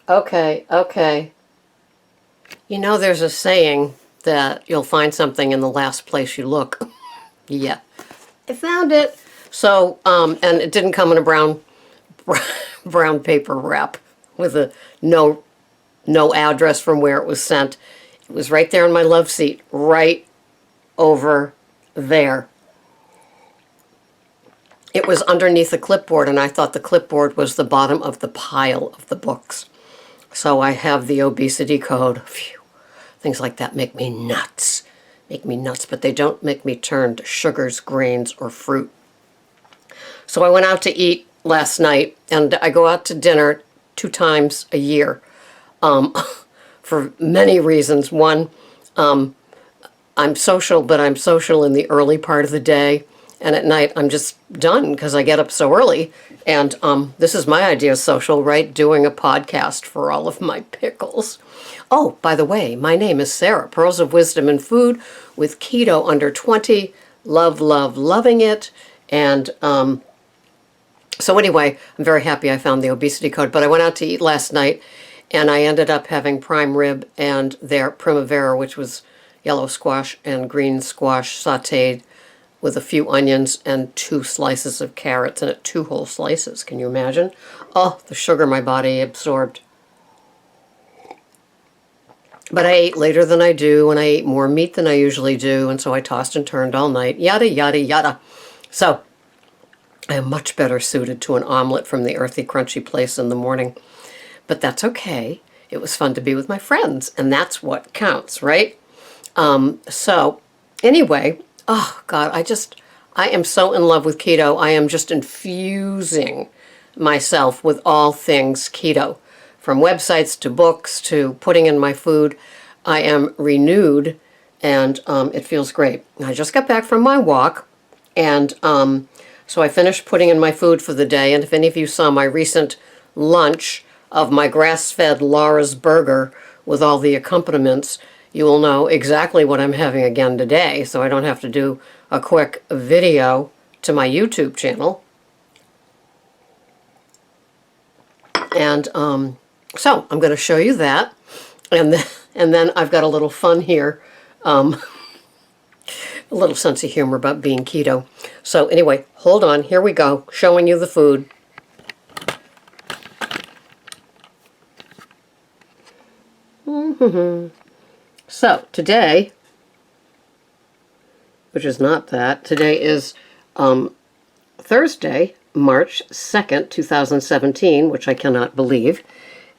Okay, okay. You know, there's a saying that you'll find something in the last place you look. Yeah, I found it. So, and it didn't come in a brown paper wrap with a no address from where it was sent. It was right there in my love seat, right over there. It was underneath the clipboard, and I thought the clipboard was the bottom of the pile of the books. So I have the obesity code. Phew. Things like that make me nuts. Make me nuts, but they don't make me turn to sugars, grains, or fruit. So I went out to eat last night, and I go out to dinner 2 times a year for many reasons. One, I'm social, but I'm social in the early part of the day. And at night, I'm just done because I get up so early. And this is my idea of social, right? Doing a podcast for all of my pickles. Oh, by the way, my name is Sarah, Pearls of Wisdom and Food with Keto Under 20. Love, love, loving it. And so anyway, I'm very happy I found the obesity code. But I went out to eat last night, and I ended up having prime rib and their primavera, which was yellow squash and green squash sauteed with a few onions and 2 slices of carrots in it. 2 whole slices. Can you imagine? Oh, the sugar my body absorbed. But I ate later than I do, and I ate more meat than I usually do, and so I tossed and turned all night. Yada, yada, yada. So I am much better suited to an omelet from the earthy, crunchy place in the morning. But that's okay. It was fun to be with my friends, and that's what counts, right? So anyway, oh God, I am so in love with keto. I am just infusing myself with all things keto, from websites to books to putting in my food. I am renewed, and it feels great. I just got back from my walk, and so I finished putting in my food for the day. And if any of you saw my recent lunch of my grass-fed Laura's burger with all the accompaniments, you will know exactly what I'm having again today, so I don't have to do a quick video to my YouTube channel. And so I'm going to show you that, and then I've got a little fun here, a little sense of humor about being keto. So anyway, hold on, here we go, showing you the food. So today, which is not that, today is Thursday, March 2nd, 2017, which I cannot believe.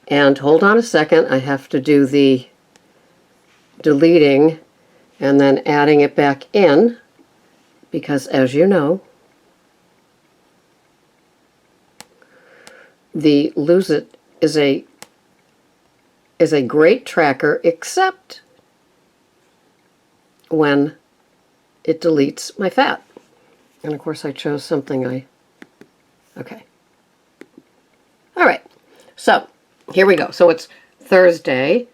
And hold on a second, I have to do the deleting and then adding it back in, because as you know, the Lose It is a great tracker, except when it deletes my fat. And of course I chose something okay. All right, so here we go. So it's Thursday,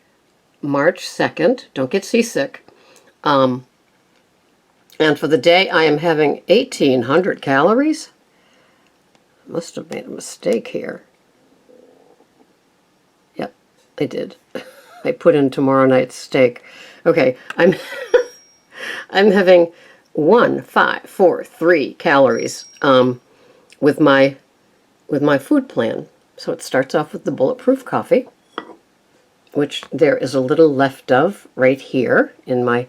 March 2nd. Don't get seasick. And for the day I am having 1,800 calories. Must have made a mistake here. Yep, I did. I put in tomorrow night's steak. Okay, I'm I'm having 3 calories with my food plan. So it starts off with the Bulletproof coffee, which there is a little left of right here in my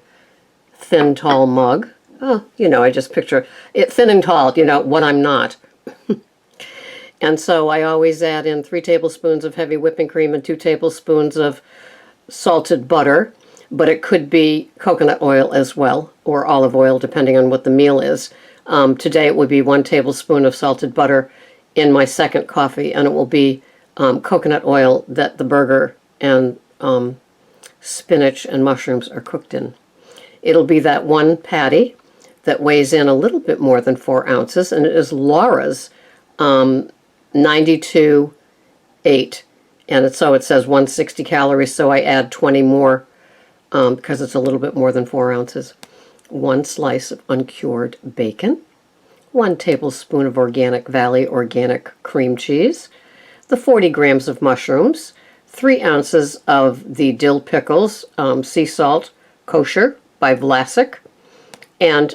thin, tall mug. Oh, you know, I just picture it thin and tall, you know, what I'm not. And so I always add in 3 tablespoons of heavy whipping cream and 2 tablespoons of salted butter, but it could be coconut oil as well, or olive oil, depending on what the meal is. Today it would be 1 tablespoon of salted butter in my second coffee, and it will be coconut oil that the burger and spinach and mushrooms are cooked in. It'll be that one patty that weighs in a little bit more than 4 ounces, and it is Laura's 92.8, and so it says 160 calories, so I add 20 more because it's a little bit more than 4 ounces. 1 slice of uncured bacon, 1 tablespoon of organic Valley organic cream cheese, the 40 grams of mushrooms, 3 ounces of the dill pickles, sea salt, kosher by Vlasic, and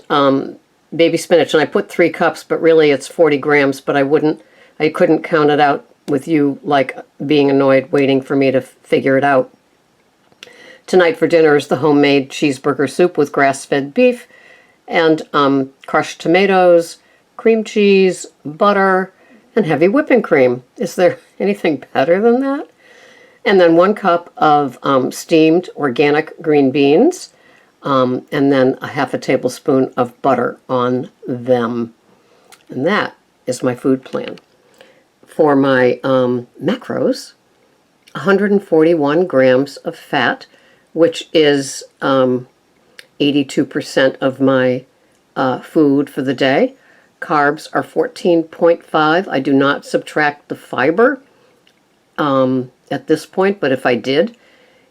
baby spinach. And I put 3 cups, but really it's 40 grams, but I couldn't count it out with you, like, being annoyed waiting for me to figure it out. Tonight for dinner is the homemade cheeseburger soup with grass-fed beef and crushed tomatoes, cream cheese, butter, and heavy whipping cream. Is there anything better than that? And then 1 cup of steamed organic green beans, and then a half a tablespoon of butter on them. And that is my food plan. For my macros, 141 grams of fat, which is 82% of my food for the day. Carbs are 14.5. I do not subtract the fiber at this point, but if I did,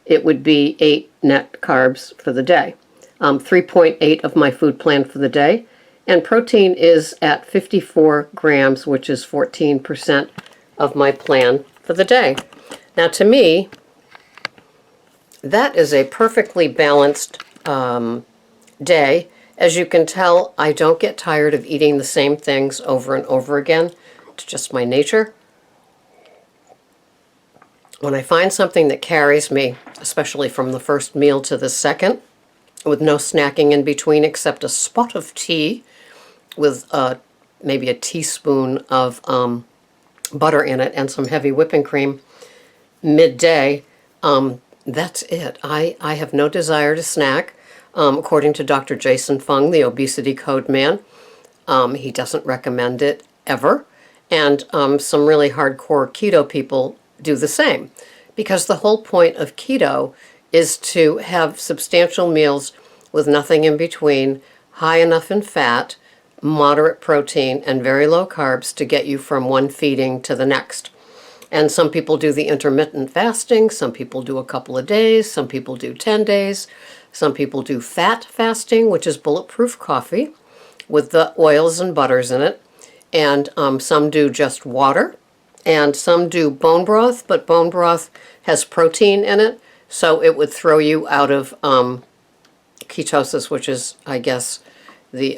it would be 8 net carbs for the day. 3.8 of my food plan for the day. And protein is at 54 grams, which is 14% of my plan for the day. Now, to me, that is a perfectly balanced day. As you can tell, I don't get tired of eating the same things over and over again. It's just my nature. When I find something that carries me, especially from the first meal to the second, with no snacking in between except a spot of tea with maybe a teaspoon of butter in it and some heavy whipping cream midday, that's it. I have no desire to snack. According to Dr. Jason Fung, the obesity code man, he doesn't recommend it ever. And some really hardcore keto people do the same. Because the whole point of keto is to have substantial meals with nothing in between, high enough in fat, moderate protein, and very low carbs to get you from one feeding to the next. And some people do the intermittent fasting, some people do a couple of days, some people do 10 days, some people do fat fasting, which is bulletproof coffee with the oils and butters in it, and some do just water, and some do bone broth, but bone broth has protein in it, so it would throw you out of ketosis, which is, I guess, the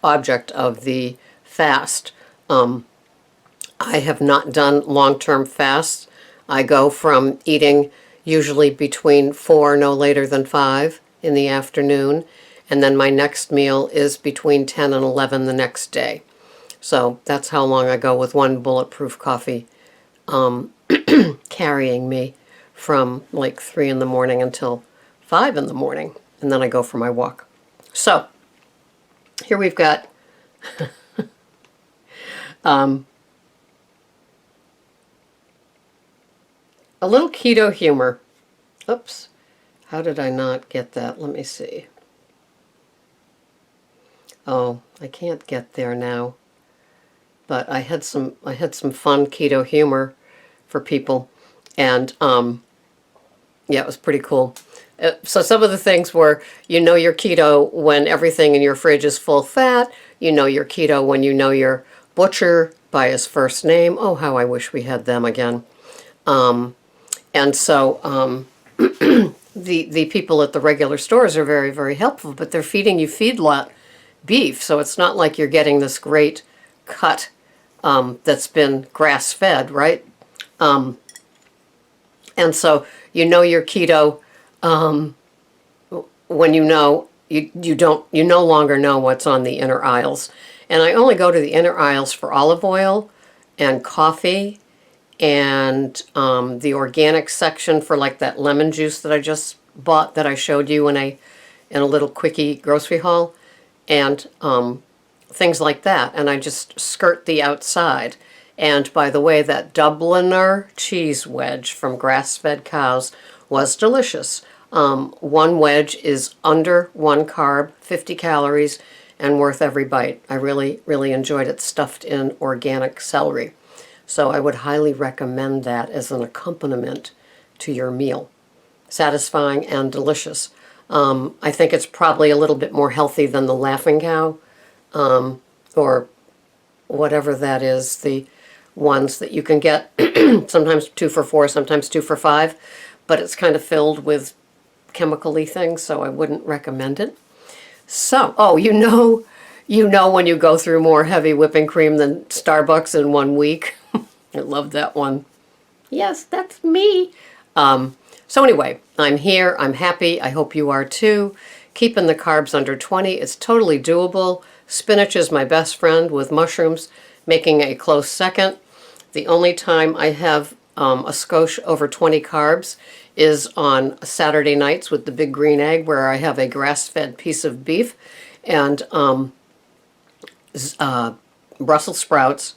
object of the fast. I have not done long-term fasts. I go from eating usually between 4, no later than 5 in the afternoon, and then my next meal is between 10 and 11 the next day. So that's how long I go with one bulletproof coffee, carrying me from like 3 in the morning until 5 in the morning, and then I go for my walk. So here we've got a little keto humor. Oops, how did I not get that? Let me see. Oh, I can't get there now. But I had some fun keto humor for people, and yeah, it was pretty cool. So some of the things were, you know you're keto when everything in your fridge is full fat. You know you're keto when you know your butcher by his first name. Oh, how I wish we had them again. And so the people at the regular stores are very, very helpful, but they're feeding you feedlot beef, so it's not like you're getting this great cut that's been grass-fed, right? And so you know you're keto when you know you no longer know what's on the inner aisles. And I only go to the inner aisles for olive oil and coffee and the organic section for like that lemon juice that I just bought that I showed you in a little quickie grocery haul, and things like that. And I just skirt the outside. And by the way, that Dubliner cheese wedge from grass-fed cows was delicious. One wedge is under 1 carb, 50 calories, and worth every bite. I really, really enjoyed it, stuffed in organic celery. So I would highly recommend that as an accompaniment to your meal. Satisfying and delicious. I think it's probably a little bit more healthy than the Laughing Cow, or whatever that is, the ones that you can get, sometimes 2 for $4, sometimes 2 for $5, but it's kind of filled with chemical-y things, so I wouldn't recommend it. So, oh, you know when you go through more heavy whipping cream than Starbucks in 1 week. I love that one. Yes, that's me. So anyway, I'm here. I'm happy. I hope you are too. Keeping the carbs under 20. It's totally doable. Spinach is my best friend, with mushrooms making a close second. The only time I have a skosh over 20 carbs is on Saturday nights with the big green egg, where I have a grass-fed piece of beef and Brussels sprouts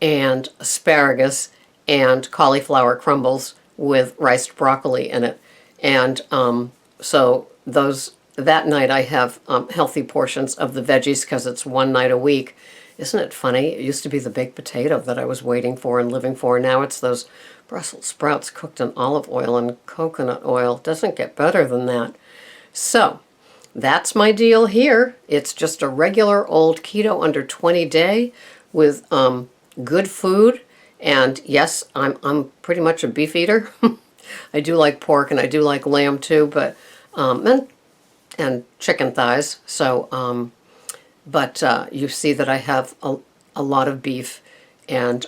and asparagus and cauliflower crumbles with riced broccoli in it. And so that night I have healthy portions of the veggies, because it's one night a week. Isn't it funny? It used to be the baked potato that I was waiting for and living for. Now it's those Brussels sprouts cooked in olive oil and coconut oil. Doesn't get better than that. So that's my deal here. It's just a regular old keto under 20 day with good food. And yes, I'm pretty much a beef eater. I do like pork and I do like lamb too, but and chicken thighs. So but you see that I have a lot of beef, and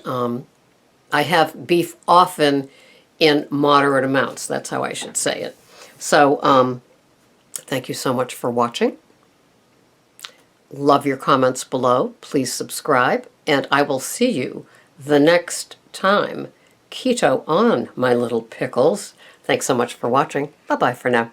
I have beef often in moderate amounts. That's how I should say it. So thank you so much for watching. Love your comments below. Please subscribe, and I will see you the next time. Keto on, my little pickles. Thanks so much for watching. Bye-bye for now.